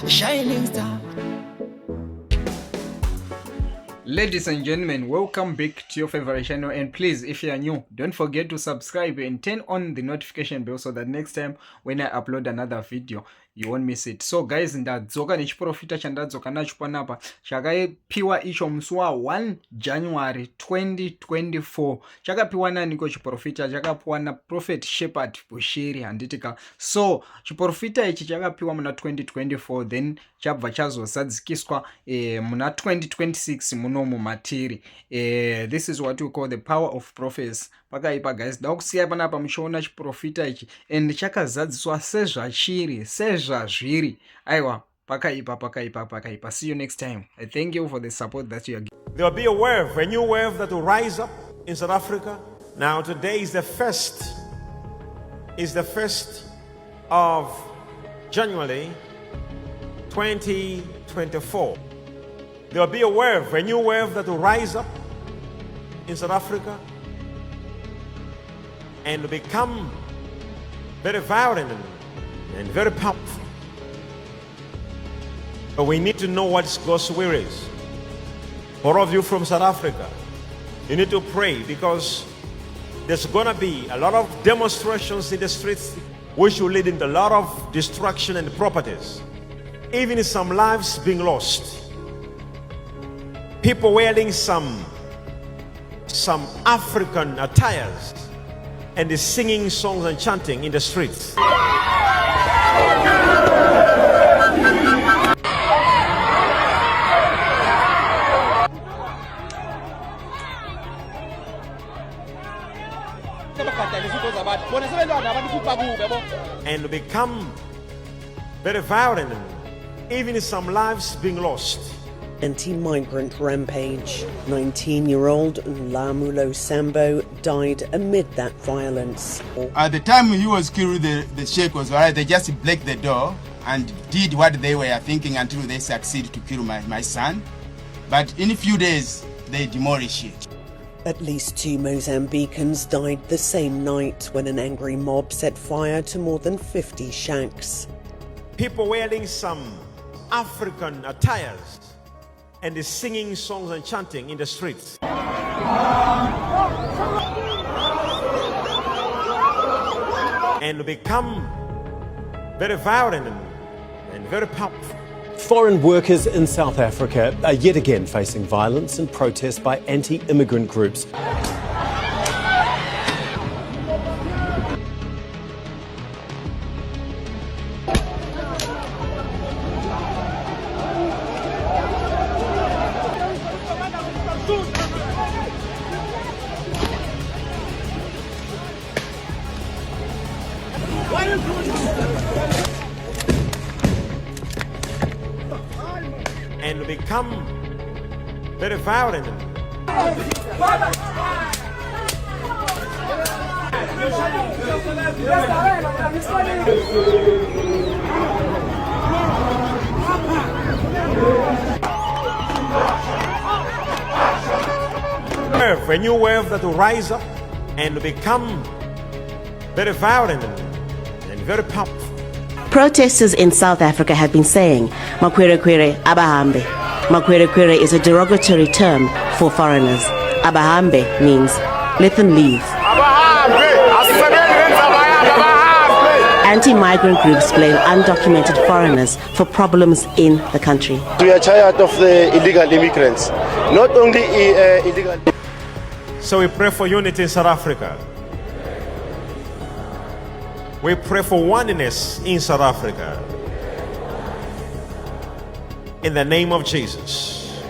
Shining star. Ladies and gentlemen, welcome back to your favorite channel, and please, if you are new, don't forget to subscribe and turn on the notification bell so that next time when I upload another video you won't miss it. So guys, ndadzoka nechiprofita chandadzoka nacho panapa chakapiwa icho musi wa 1 January 2024. Chakapiwa naniko chiprofita? Chakapiwa na Prophet Shepherd Bushiri handitika. So chiprofita ichi chakapiwa muna 2024, then chabva chazosadzikiswa muna 2026 muno mumatiri. This is what we call the power of prophecy. Pakaipa guys, ndakusiya panapa muchiona chiprofita ichi and chakazadziswa sezvachiri sezvazviri. Aiwa, pakaipa. See you next time. I thank you for the support that you are giving. There will be a new wave that will rise up in South Africa. Now today is the first of January 2024. There will be a new wave that will rise up in South Africa and become very violent and very powerful. But we need to know what God's will is. For all of you from South Africa, you need to pray, because there's going to be a lot of demonstrations in the streets which will lead into a lot of destruction and properties. Even some lives being lost. People wearing some African attires and singing songs and chanting in the streets. And become very violent, even some lives being lost. Anti-migrant rampage. 19-year-old Lamulo Sambo died amid that violence. At the time he was killed, the sheikh was alright. They just break the door and did what they were thinking until they succeeded to kill my son. But in a few days, they demolished it. At least 2 Mozambicans died the same night when an angry mob set fire to more than 50 shacks. People wearing some African attires and singing songs and chanting in the streets. And become very violent and very powerful. Foreign workers in South Africa are yet again facing violence and protests by anti-immigrant groups. And become very violent. A new wave that will rise up and become very violent and very powerful. Protesters in South Africa have been saying, Makwerekwere abahambe. Makwerekwere is a derogatory term for foreigners. Abahambe means let them leave. Anti-migrant groups blame undocumented foreigners for problems in the country. We are tired of the illegal immigrants, not only illegal. So we pray for unity in South Africa. We pray for oneness in South Africa. In the name of Jesus.